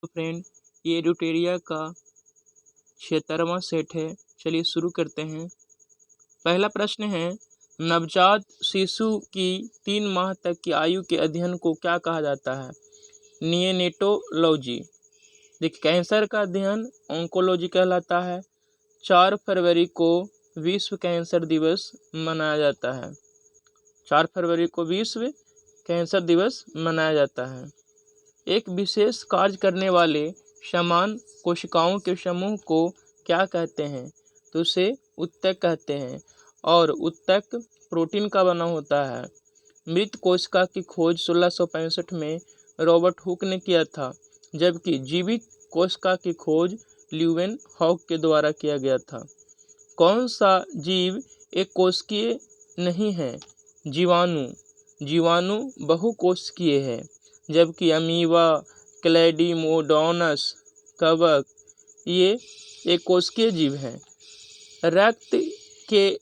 तो फ्रेंड, ये ड्यूटेरिया का 76वां सेट है। चलिए शुरू करते हैं। पहला प्रश्न है, नवजात शिशु की 3 माह तक की आयु के अध्ययन को क्या कहा जाता है? नियोनेटोलॉजी। देखिए, कैंसर का अध्ययन ऑन्कोलॉजी कहलाता है। 4 फरवरी को विश्व कैंसर दिवस मनाया जाता है। 4 फरवरी को विश्व कैंसर दिवस मनाया जाता है। एक विशेष कार्य करने वाले समान कोशिकाओं के समूह को क्या कहते हैं? तो उसे उत्तक कहते हैं और उत्तक प्रोटीन का बना होता है। मृत कोशिका की खोज 1665 में रॉबर्ट हुक ने किया था, जबकि जीवित कोशिका की खोज ल्यूवेन हॉक के द्वारा किया गया था। कौन सा जीव एक कोशिकीय नहीं है? जीवाणु। जीवाणु बहुकोशिकीय है, जबकि अमीबा, क्लैडिमोडोनस, कवक ये एक कोशिकीय जीव हैं। रक्त के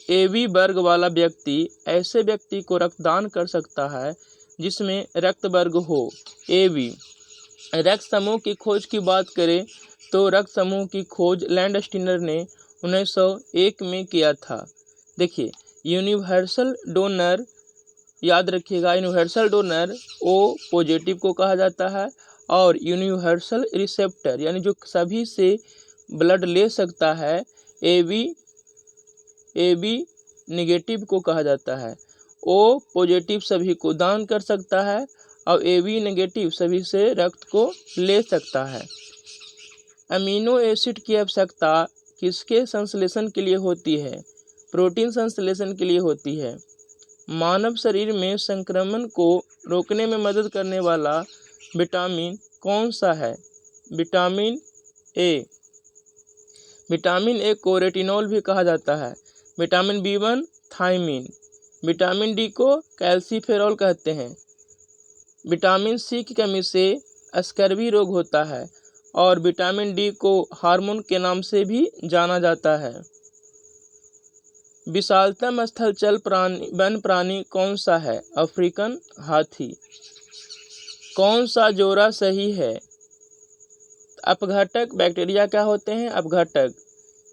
एबी वर्ग वाला व्यक्ति ऐसे व्यक्ति को रक्तदान कर सकता है जिसमें रक्त वर्ग हो एबी। रक्त समूह की खोज की बात करें तो रक्त समूह की खोज लैंडस्टीनर ने 1901 में किया था। देखिए, यूनिवर्सल डोनर याद रखिएगा, यूनिवर्सल डोनर ओ पॉजिटिव को कहा जाता है और यूनिवर्सल रिसेप्टर यानी जो सभी से ब्लड ले सकता है एबी नेगेटिव को कहा जाता है। ओ पॉजिटिव सभी को दान कर सकता है और एबी नेगेटिव सभी से रक्त को ले सकता है। अमीनो एसिड की आवश्यकता किसके संश्लेषण के लिए होती है? प्रोटीन संश्लेषण के लिए होती है। मानव शरीर में संक्रमण को रोकने में मदद करने वाला विटामिन कौन सा है? Vitamin A. विटामिन ए को रेटिनॉल भी कहा जाता है। Vitamin B one thiamine. Vitamin D को कैल्सीफेरॉल कहते हैं। विटामिन सी की कमी से स्कर्वी रोग होता है और विटामिन डी को हार्मोन के नाम से भी जाना जाता है। विशालतम स्थलचर वन प्राणी कौन सा है? अफ्रीकन हाथी। कौन सा जोड़ा सही है? अपघटक बैक्टीरिया क्या होते हैं? अपघटक।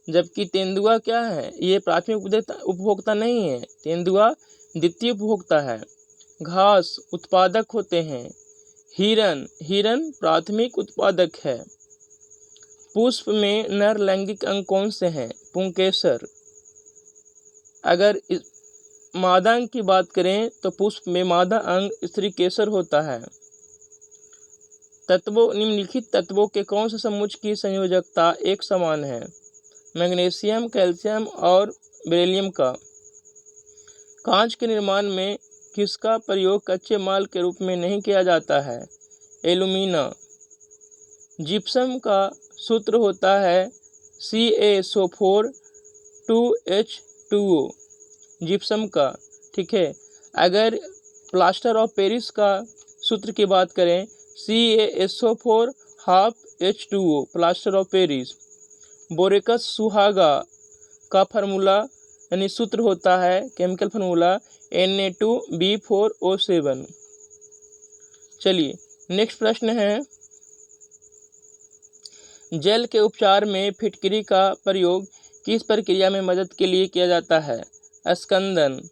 जबकि तेंदुआ क्या है? ये प्राथमिक उपभोक्ता नहीं है, तेंदुआ द्वितीय उपभोक्ता है। घास उत्पादक होते हैं। हिरन प्राथमिक उत्पादक है। पुष्प में नर लैंगिक अंग कौन से हैं? पुंकेसर। अगर मादा अंग की बात करें तो पुष्प में मादा अंग स्त्रीकेसर होता है। निम्नलिखित तत्वों के कौन से समुच्चय की संयोजकता एक समान है? मैग्नीशियम, कैल्शियम और बेरिलियम का। कांच के निर्माण में किसका प्रयोग कच्चे माल के रूप में नहीं किया जाता है? एल्यूमिना। जिप्सम का सूत्र होता है CaSO4 2H2O। जिप्सम का, ठीक है। अगर प्लास्टर ऑफ पेरिस का सूत्र की बात करें CaSO4 ½ H2O plaster of Paris. बोरेकस सुहागा का फार्मूला यानी सूत्र होता है, केमिकल फार्मूला Na2B4O7। चलिए नेक्स्ट प्रश्न है, जल के उपचार में फिटकरी का प्रयोग किस प्रक्रिया में मदद के लिए किया जाता है? स्कंदन।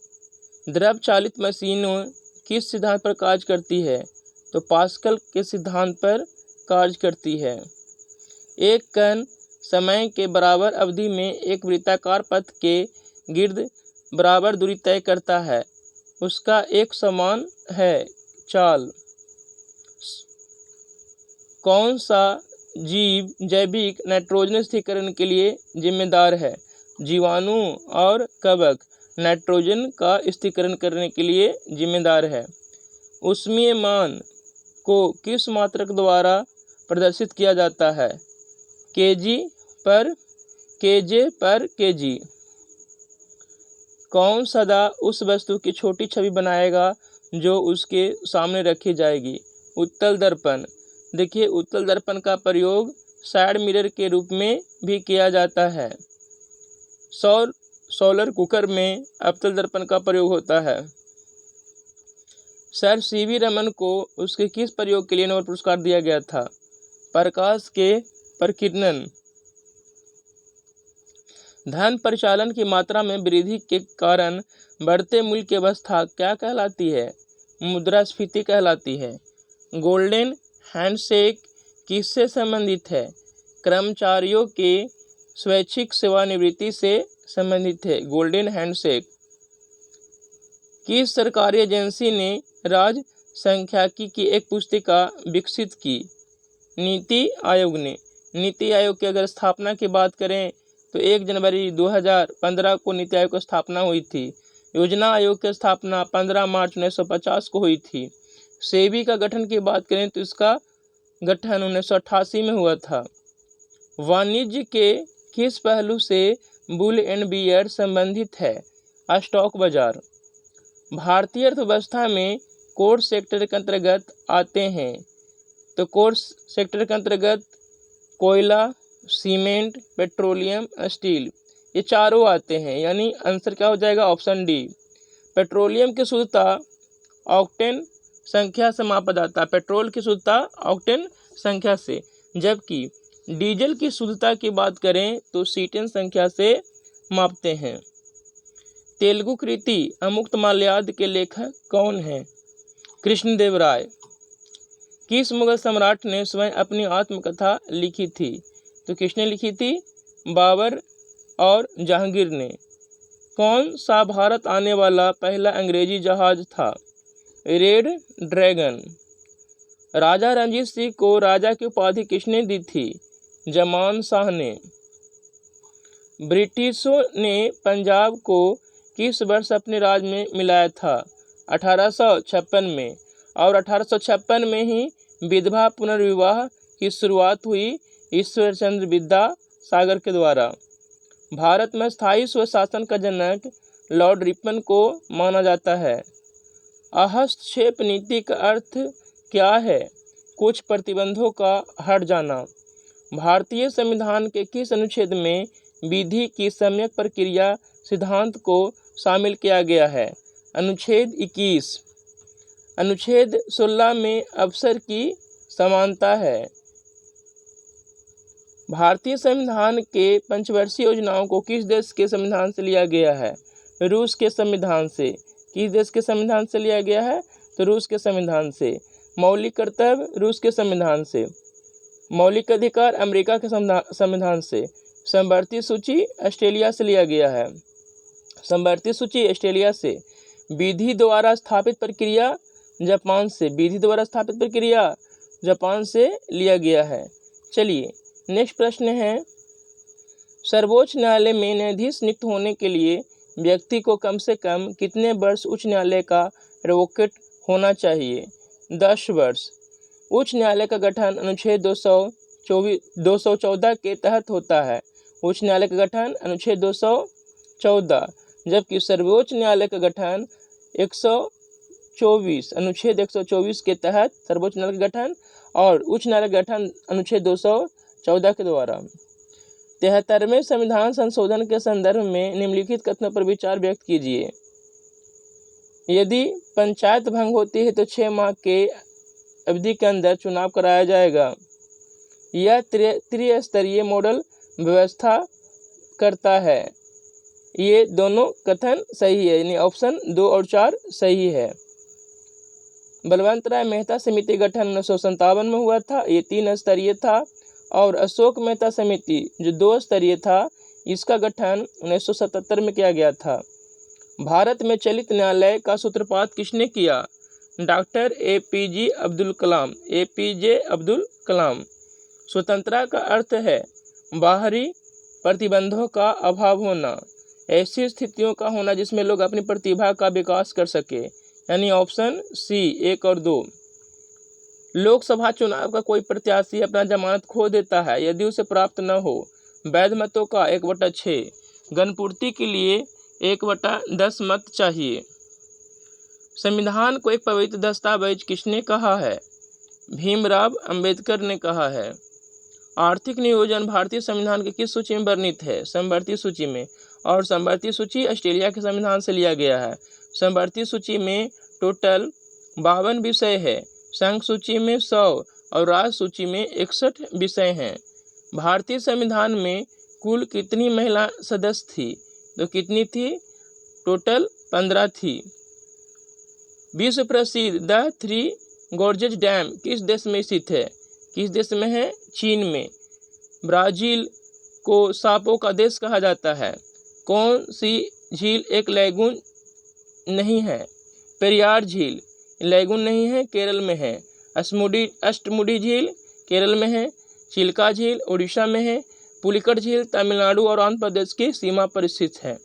द्रव चालित मशीनों किस सिद्धांत पर कार्य करती है? तो पास्कल के सिद्धांत पर कार्य करती है। एक कण समय के बराबर अवधि में एक वृत्ताकार पथ के गिर्द बराबर दूरी तय करता है, उसका एक समान है चाल। कौन सा जीव जैविक नाइट्रोजन स्थिरीकरण के लिए जिम्मेदार है? जीवाणु और कवक नाइट्रोजन का स्थिरीकरण करने के लिए जिम्मेदार है। ऊष्मीय मान को किस मात्रक द्वारा प्रदर्शित किया जाता है? केजे पर केजी। कौन सदा उस वस्तु की छोटी छवि बनाएगा जो उसके सामने रखी जाएगी? उत्तल दर्पण। देखिए, उत्तल दर्पण का प्रयोग साइड मिरर के रूप में भी किया जाता है। सोलर कुकर में अवतल दर्पण का प्रयोग होता है। सर CV रमन को उसके किस प्रयोग के लिए नोबेल पुरस्कार दिया गया था? प्रकाश के प्रकीर्णन। धन परिचालन की मात्रा में वृद्धि के कारण बढ़ते मूल्य की अवस्था क्या कहलाती है? मुद्रास्फीति कहलाती है। गोल्डन हैंडशेक किससे संबंधित है? कर्मचारियों के स्वैच्छिक सेवानिवृत्ति से संबंधित है। Golden handshake. किस सरकारी एजेंसी ने राज्य सांख्यिकी की एक पुस्तिका विकसित की? नीति आयोग ने। नीति आयोग की अगर स्थापना की बात करें तो 1 जनवरी 2015 को नीति आयोग की स्थापना हुई थी। योजना आयोग की स्थापना 15 मार्च 1950 को हुई थी। सेबी का गठन की बात करें तो इसका गठन 1988 में हुआ था। वाणिज्य के किस पहलू से बुल एंड बियर संबंधित है? स्टॉक बाजार। भारतीय अर्थव्यवस्था में कोर सेक्टर के अंतर्गत आते हैं तो कोर सेक्टर के अंतर्गत कोयला, सीमेंट, पेट्रोलियम, स्टील, ये चारों आते हैं। यानी आंसर क्या हो जाएगा? Option D. पेट्रोलियम की शुद्धता ऑक्टेन संख्या से मापा जाता है। पेट्रोल की शुद्धता ऑक्टेन संख्या से, जबकि डीजल की शुद्धता की बात करें तो सीटेन संख्या से मापते हैं। तेलुगु कृति अमुक्तमाल्याद के लेखक कौन हैं? कृष्णदेव राय। किस मुगल सम्राट ने स्वयं अपनी आत्मकथा लिखी थी? तो किसने लिखी थी? बाबर और जहांगीर ने। कौन सा भारत आने वाला पहला अंग्रेजी जहाज था? Red Dragon. राजा रणजीत सिंह को राजा की उपाधि किसने दी थी? जमान शाह ने। ब्रिटिशों ने पंजाब को किस वर्ष अपने राज में मिलाया था? 1856 में। और 1856 में ही विधवा पुनर्विवाह की शुरुआत हुई ईश्वरचंद्र विद्यासागर के द्वारा। भारत में स्थायी स्वशासन का जनक लॉर्ड रिपन को माना जाता है। हस्तक्षेप नीति का अर्थ क्या है? कुछ प्रतिबंधों का हट जाना। भारतीय संविधान के किस अनुच्छेद में विधि की सम्यक प्रक्रिया सिद्धांत को शामिल किया गया है? अनुच्छेद 21। अनुच्छेद 16 में अवसर की समानता है। भारतीय संविधान के पंचवर्षीय योजनाओं को किस देश के संविधान से लिया गया है? रूस के संविधान से। किस देश के संविधान से लिया गया है? तो रूस के संविधान से। मौलिक कर्तव्य रूस के संविधान से। मौलिक अधिकार अमेरिका के संविधान से। समवर्ती सूची ऑस्ट्रेलिया से लिया गया है। समवर्ती सूची ऑस्ट्रेलिया से। विधि द्वारा स्थापित प्रक्रिया जापान से। विधि द्वारा स्थापित प्रक्रिया जापान से लिया गया है। चलिए नेक्स्ट प्रश्न है, सर्वोच्च न्यायालय में न्यायाधीश नियुक्त होने के लिए व्यक्ति को कम से कम कितने वर्ष उच्च न्यायालय का एडवोकेट होना चाहिए? 10 वर्ष। उच्च न्यायालय का गठन अनुच्छेद 214 के तहत होता है। उच्च न्यायालय का गठन अनुच्छेद 214, जबकि सर्वोच्च न्यायालय का गठन 124 अनुच्छेद 124 के तहत सर्वोच्च न्यायालय का गठन और उच्च न्यायालय का गठन अनुच्छेद 214 के द्वारा। 73वें संविधान संशोधन के संदर्भ में निम्नलिखित कथनों पर विचार व्यक्त कीजिए। यदि पंचायत भंग होती है तो 6 माह के अवधि के अंदर चुनाव कराया जाएगा। यह त्रिस्तरीय मॉडल व्यवस्था करता है। ये दोनों कथन सही है, यानी ऑप्शन 2 और 4 सही है। बलवंत राय मेहता समिति गठन 1957 में हुआ था। ये 3 स्तरीय था। और अशोक मेहता समिति जो 2 स्तरीय था, इसका गठन 1977 में किया गया था। भारत में चलित न्यायालय का सूत्रपात किसने किया? Doctor APJ Abdul Kalam. APJ Abdul Kalam. स्वतंत्रता का अर्थ है बाहरी प्रतिबंधों का अभाव होना, ऐसी स्थितियों का होना जिसमें लोग अपनी प्रतिभा का विकास कर सके, यानी ऑप्शन सी 1 और 2। लोकसभा चुनाव का कोई प्रत्याशी अपना जमानत खो देता है यदि उसे प्राप्त न हो वैध मतों का 1/6। गणपूर्ति के लिए 1/10 मत चाहिए। संविधान को एक पवित्र दस्तावेज किसने कहा है? भीमराव अंबेडकर ने कहा है। आर्थिक नियोजन भारतीय संविधान के किस सूची में वर्णित है? समवर्ती सूची में। और समवर्ती सूची ऑस्ट्रेलिया के संविधान से लिया गया है। समवर्ती सूची में टोटल 52 विषय है। संघ सूची में 100 और राज्य सूची में 61 विषय हैं। भारतीय संविधान में कुल कितनी महिला सदस्य थी? तो कितनी थी? टोटल 15 थी। विश्व प्रसिद्ध द थ्री गॉर्जेस डैम किस देश में स्थित है? किस देश में है? चीन में। ब्राजील को सांपों का देश कहा जाता है। कौन सी झील एक लैगून नहीं है? पेरियार झील लैगून नहीं है, केरल में है। अष्टमुडी झील केरल में है। चिल्का झील उड़ीसा में है। पुलिकट झील तमिलनाडु और आंध्र प्रदेश की सीमा पर स्थित है।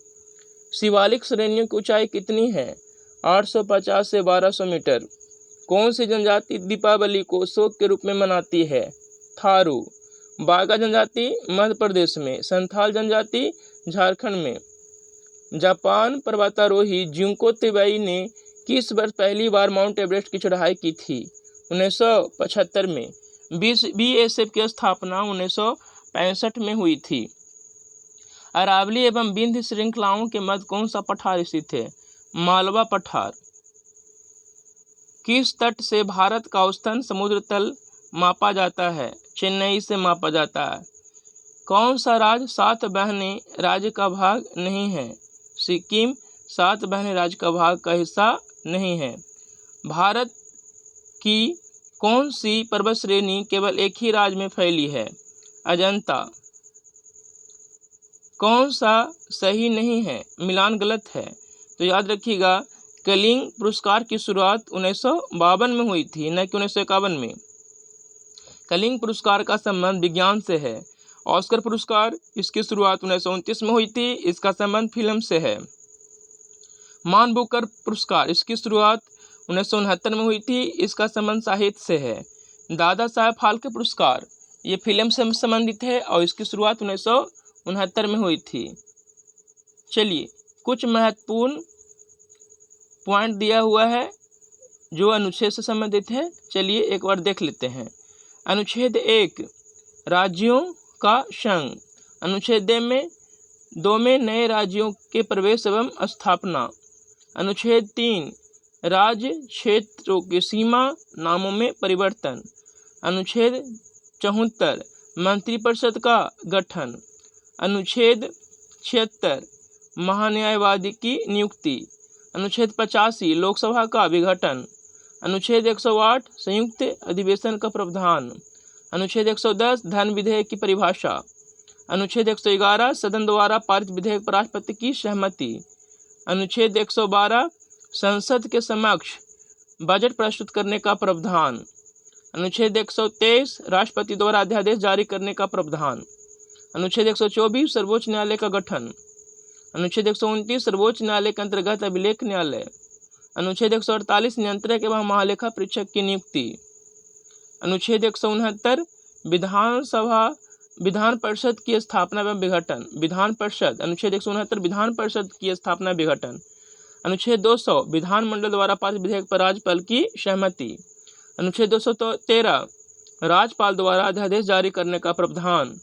शिवालिक श्रेणियों की ऊंचाई कितनी है? 850 से 1200 मीटर। कौन सी जनजाति दीपावली को शोक के रूप में मनाती है? थारू। बागा जनजाति मध्य प्रदेश में। संथाल जनजाति झारखंड में। जापान पर्वतारोही जुंको तेबाई ने किस वर्ष पहली बार माउंट एवरेस्ट की चढ़ाई की थी? 1975 में। बीएसएफ की स्थापना 1965 में हुई थी। अरावली एवं विंध्य श्रृंखलाओं के मध्य कौन सा पठार स्थित है? मालवा पठार। किस तट से भारत का औसतन समुद्र तल मापा जाता है? चेन्नई से मापा जाता है। कौन सा राज्य 7 बहनें राज्य का भाग नहीं है? सिक्किम 7 बहनें राज्य का भाग का हिस्सा नहीं है। भारत की कौन सी पर्वत श्रेणी केवल एक ही राज्य में फैली है? अजंता। कौन सा सही नहीं है? मिलान गलत है। तो याद रखिएगा, कलिंग पुरस्कार की शुरुआत 1952 में हुई थी, न कि 1951 में। कलिंग पुरस्कार का संबंध विज्ञान से है। ऑस्कर पुरस्कार इसकी शुरुआत 1929 में हुई थी, इसका संबंध फिल्म से है। मान बुकर पुरस्कार इसकी शुरुआत 1969 में हुई थी, इसका संबंध साहित्य से है। दादा साहेब फाल्के पुरस्कार ये फिल्म से संबंधित है और इसकी शुरुआत 1969 में हुई थी। चलिए, कुछ महत्वपूर्ण पॉइंट दिया हुआ है जो अनुच्छेद से संबंधित है। चलिए एक बार देख लेते हैं। अनुच्छेद 1 राज्यों का संघ। अनुच्छेद 2 में नए राज्यों के प्रवेश एवं स्थापना। अनुच्छेद 3 राज्य क्षेत्रों की सीमा नामों में परिवर्तन। अनुच्छेद 74 मंत्रिपरिषद का गठन। अनुच्छेद 76 महान्यायवादी की नियुक्ति। अनुच्छेद 85 लोकसभा का विघटन। अनुच्छेद 108 संयुक्त अधिवेशन का प्रावधान। अनुच्छेद 110 धन विधेयक की परिभाषा। अनुच्छेद 111 सदन द्वारा पारित विधेयक पर राष्ट्रपति की सहमति। अनुच्छेद 112 संसद के समक्ष बजट प्रस्तुत करने का प्रावधान। अनुच्छेद 123 राष्ट्रपति द्वारा अध्यादेश जारी करने का प्रावधान। अनुच्छेद 124 सर्वोच्च न्यायालय का गठन। अनुच्छेद 129 सर्वोच्च न्यायालय के अंतर्गत अभिलेख न्यायालय। अनुच्छेद 148 नियंत्रक एवं महालेखा परीक्षक की नियुक्ति। अनुच्छेद 169 विधान परिषद की स्थापना एवं विघटन। विधान परिषद अनुच्छेद 169 विधान परिषद की स्थापना विघटन। अनुच्छेद 200 विधानमंडल द्वारा पारित विधेयक पर राज्यपाल की सहमति। अनुच्छेद 213 राज्यपाल द्वारा अध्यादेश जारी करने का प्रावधान।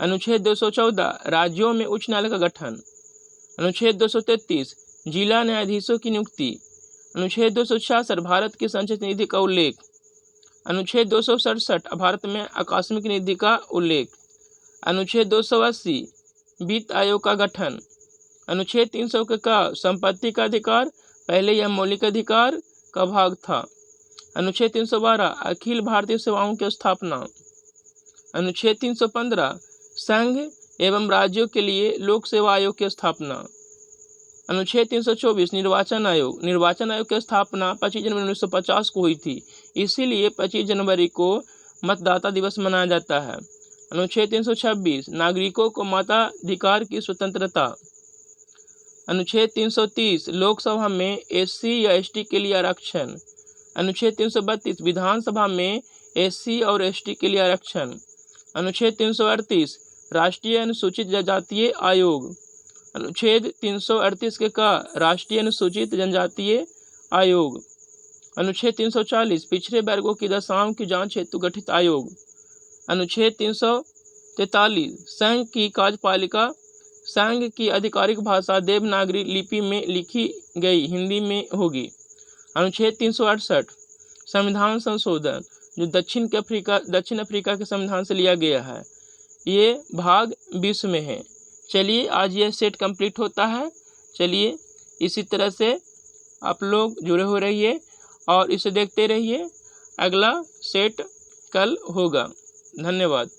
अनुच्छेद 214 राज्यों में उच्च न्यायालय का गठन। अनुच्छेद 233 जिला न्यायाधीशों की नियुक्ति। अनुच्छेद 266 भारत की संचित निधि का उल्लेख। अनुच्छेद 267 भारत में आकस्मिक निधि का उल्लेख। अनुच्छेद 280 वित्त आयोग का गठन। अनुच्छेद 300 का संपत्ति का अधिकार पहले यह मौलिक अधिकार का भाग था। अनुच्छेद 312 अखिल भारतीय सेवाओं की स्थापना। अनुच्छेद 315 संघ एवं राज्यों के लिए लोक सेवा आयोग की स्थापना। अनुच्छेद 324 निर्वाचन आयोग। निर्वाचन आयोग की स्थापना 25 जनवरी 1950 को हुई थी, इसीलिए 25 जनवरी को मतदाता दिवस मनाया जाता है। अनुच्छेद 326 नागरिकों को मताधिकार की स्वतंत्रता। अनुच्छेद 330 लोकसभा में एससी या एसटी के लिए आरक्षण। अनुच्छेद 332 विधानसभा में एससी और एसटी के लिए आरक्षण। अनुच्छेद 338 राष्ट्रीय अनुसूचित जनजातीय आयोग। अनुच्छेद 338 का राष्ट्रीय अनुसूचित जनजातीय आयोग। अनुच्छेद 340 पिछड़े वर्गों की दशाओं की जांच हेतु गठित आयोग। अनुच्छेद 343 संघ की कार्यपालिका। संघ की आधिकारिक भाषा देवनागरी लिपि में लिखी गई हिंदी में होगी। अनुच्छेद 368 संविधान संशोधन। जो दक्षिण अफ्रीका के संविधान से लिया गया है, ये भाग 20 में है। चलिए आज यह सेट कंप्लीट होता है। चलिए इसी तरह से आप लोग जुड़े हो रहिए और इसे देखते रहिए। अगला सेट कल होगा। धन्यवाद।